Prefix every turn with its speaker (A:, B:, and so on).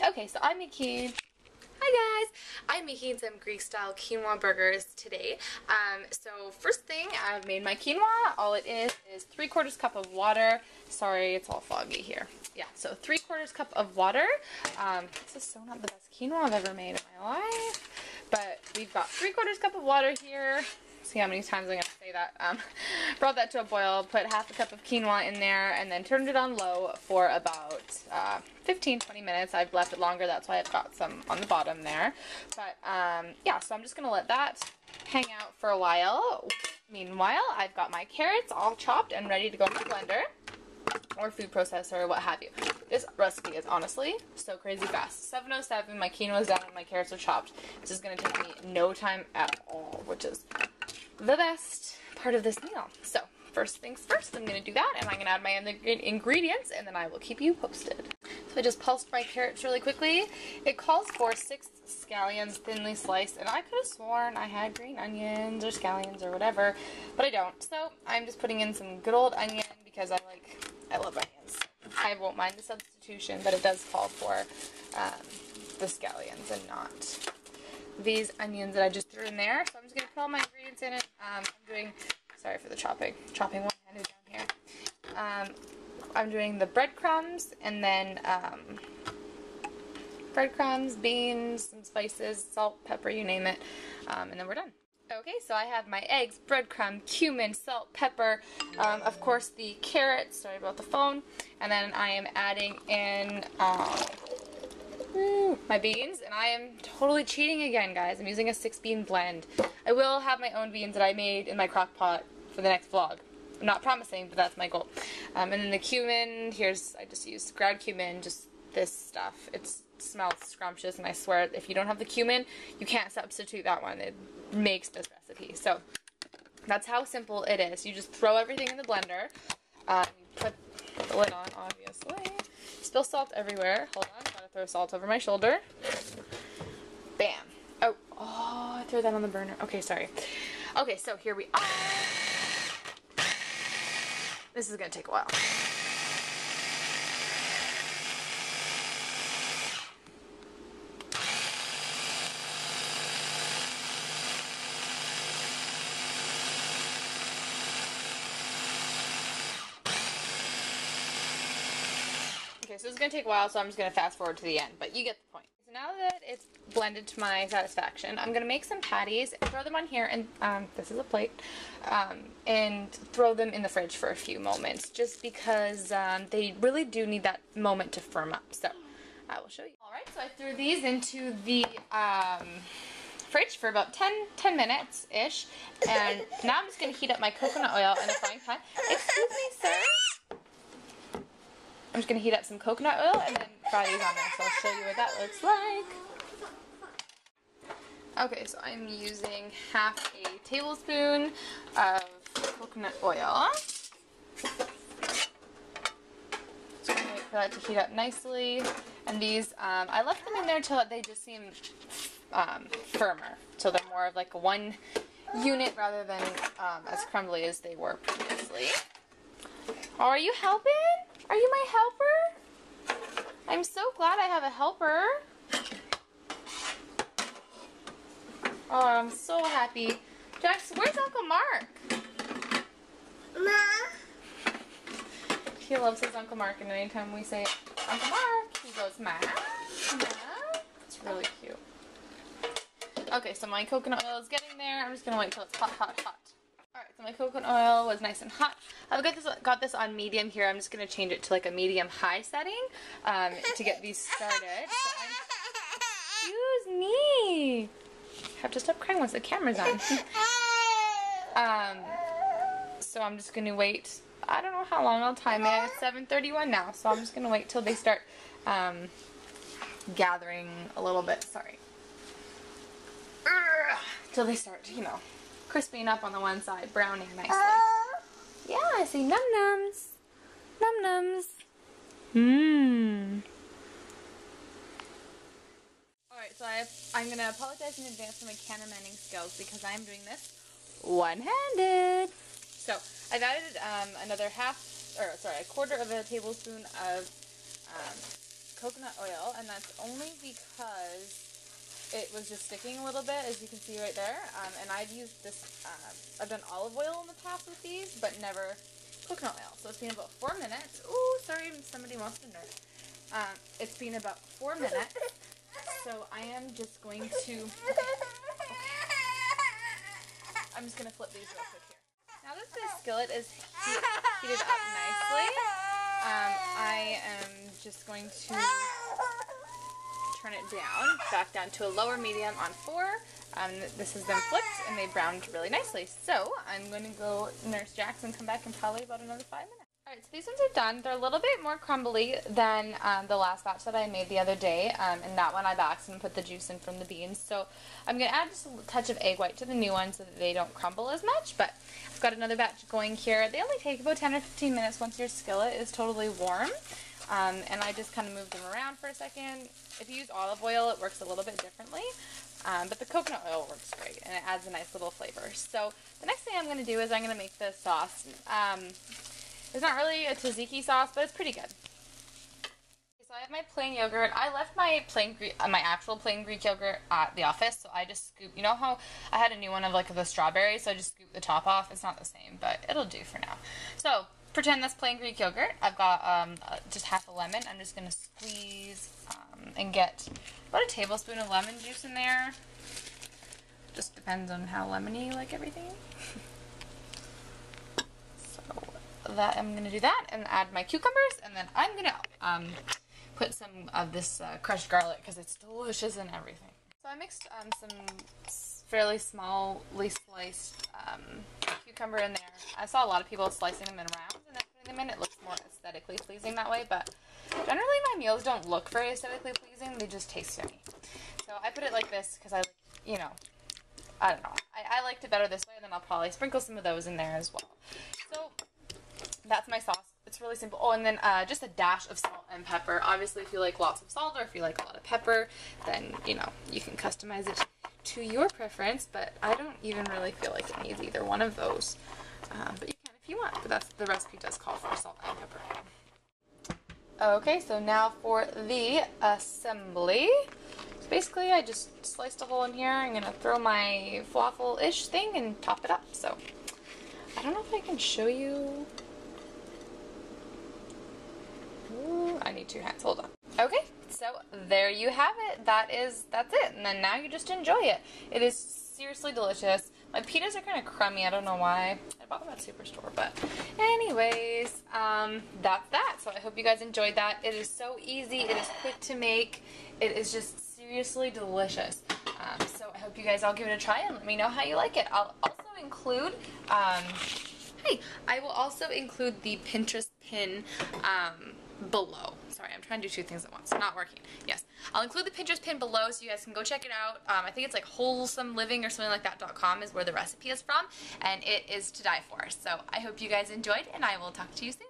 A: Okay, so hi guys! I'm making some Greek-style quinoa burgers today. So first thing, I've made my quinoa. All it is 3/4 cup of water. Sorry, it's all foggy here. Yeah, so 3/4 cup of water. This is so not the best quinoa I've ever made in my life. But we've got 3/4 cup of water here. See how many times I'm going to say that. Brought that to a boil, put half a cup of quinoa in there, and then turned it on low for about 15-20 minutes. I've left it longer, that's why I've got some on the bottom there. But yeah, so I'm just going to let that hang out for a while. Meanwhile, I've got my carrots all chopped and ready to go in the blender or food processor or what have you. This recipe is honestly so crazy fast. 7:07, my quinoa is done and my carrots are chopped. This is going to take me no time at all, which is the best part of this meal. So first things first, I'm going to do that, and I'm going to add my ingredients, and then I will keep you posted. So I just pulsed my carrots really quickly. It calls for 6 scallions thinly sliced, and I could have sworn I had green onions or scallions or whatever, but I don't. So I'm just putting in some good old onion because I love onions. I won't mind the substitution, but it does call for the scallions and not these onions that I just threw in there. So I'm just going to put all my ingredients in it. I'm doing, sorry for the chopping one-handed down here. I'm doing the breadcrumbs, and then breadcrumbs, beans, some spices, salt, pepper, you name it, and then we're done. Okay, so I have my eggs, breadcrumb, cumin, salt, pepper, of course the carrots, sorry about the phone, and then I am adding in my beans, and I am totally cheating again, guys. I'm using a 6-bean blend. I will have my own beans that I made in my crock pot for the next vlog. I'm not promising, but that's my goal. And then the cumin, I just used ground cumin, just this stuff. It smells scrumptious, and I swear if you don't have the cumin, you can't substitute that one. It makes this recipe. So that's how simple it is. You just throw everything in the blender. You put the lid on, obviously. Spill salt everywhere. Hold on, gotta throw salt over my shoulder. Bam. Oh, I threw that on the burner. Okay, sorry. Okay, so here we are. This is gonna take a while. Okay, so this is going to take a while, so I'm just going to fast forward to the end, but you get the point. So now that it's blended to my satisfaction, I'm going to make some patties, throw them on here, and this is a plate, and throw them in the fridge for a few moments, just because they really do need that moment to firm up. So I will show you. Alright, so I threw these into the fridge for about 10 minutes-ish, and now I'm just going to heat up my coconut oil in a frying pan. Excuse me, sir? I'm just going to heat up some coconut oil and then fry these on there, so I'll show you what that looks like. Okay, so I'm using half a tablespoon of coconut oil. Just going to wait for that to heat up nicely. And these, I left them in there until they just seem firmer, so they're more of like a one unit rather than as crumbly as they were previously. Oh, are you helping? Are you my helper? I'm so glad I have a helper. Oh, I'm so happy. Jax, where's Uncle Mark? Ma. He loves his Uncle Mark, and anytime we say Uncle Mark, he goes, Ma. Ma. It's really cute. Okay, so my coconut oil is getting there. I'm just going to wait till it's hot, hot, hot. Alright, so my coconut oil was nice and hot. I've got this on medium here. I'm just going to change it to like a medium-high setting to get these started. So excuse me! I have to stop crying once the camera's on. So I'm just going to wait. I don't know how long I'll time it. It's 7:31 now, so I'm just going to wait till they start gathering a little bit. Sorry. Till they start, you know, crisping up on the one side, browning nicely. Yeah, I see num-nums. Num-nums. Mmm. Alright, so I'm going to apologize in advance for my cameramanning skills because I'm doing this one-handed. So, I've added a quarter of a tablespoon of coconut oil, and that's only because it was just sticking a little bit, as you can see right there. And I've used this, I've done olive oil in the past with these, but never coconut oil. So it's been about 4 minutes. Ooh, sorry, somebody wants to nurse. It's been about 4 minutes. So I am just going to, I'm just going to flip these real quick here. Now that the skillet is heated up nicely, I am just going to turn it down, back down to a lower medium on 4. This has been flipped and they browned really nicely. So I'm going to go nurse Jaxten and come back in probably about another 5 minutes. Alright, so these ones are done. They're a little bit more crumbly than the last batch that I made the other day, and that one I accidentally put the juice in from the beans. So I'm going to add just a touch of egg white to the new one so that they don't crumble as much, but I've got another batch going here. They only take about 10 or 15 minutes once your skillet is totally warm, and I just kind of move them around for a second. If you use olive oil, it works a little bit differently, but the coconut oil works great, and it adds a nice little flavor. So the next thing I'm going to do is I'm going to make the sauce. It's not really a tzatziki sauce, but it's pretty good. Okay, so I have my plain yogurt. I left my actual plain Greek yogurt at the office, so I just scoop. You know how I had a new one of like the strawberry, so I just scoop the top off. It's not the same, but it'll do for now. So pretend that's plain Greek yogurt. I've got just half a lemon. I'm just gonna squeeze and get about a tablespoon of lemon juice in there. Just depends on how lemony you like everything. That I'm going to do that and add my cucumbers, and then I'm going to put some of this crushed garlic because it's delicious and everything. So I mixed some fairly smallly sliced cucumber in there. I saw a lot of people slicing them in rounds and then putting them in. It looks more aesthetically pleasing that way, but generally my meals don't look very aesthetically pleasing. They just taste yummy. So I put it like this because I like, you know, I don't know. I liked it better this way, and then I'll probably sprinkle some of those in there as well. So that's my sauce. It's really simple. Oh, and then just a dash of salt and pepper. Obviously, if you like lots of salt or if you like a lot of pepper, then, you know, you can customize it to your preference, but I don't even really feel like it needs either one of those. But you can if you want, but the recipe does call for salt and pepper. Okay, so now for the assembly. So basically, I just sliced a hole in here. I'm going to throw my falafel-ish thing and top it up. So I don't know if I can show you. Ooh, I need 2 hands. Hold on. Okay, so there you have it. That's it. And then now you just enjoy it. It is seriously delicious. My pitas are kind of crummy. I don't know why. I bought them at Superstore, but anyways, that's that. So I hope you guys enjoyed that. It is so easy. It is quick to make. It is just seriously delicious. So I hope you guys all give it a try and let me know how you like it. I'll also include, I will also include the Pinterest pin below. Sorry, I'm trying to do 2 things at once. Not working. Yes. I'll include the Pinterest pin below so you guys can go check it out. I think it's like wholesomeliving or something like that.com is where the recipe is from, and it is to die for. So I hope you guys enjoyed, and I will talk to you soon.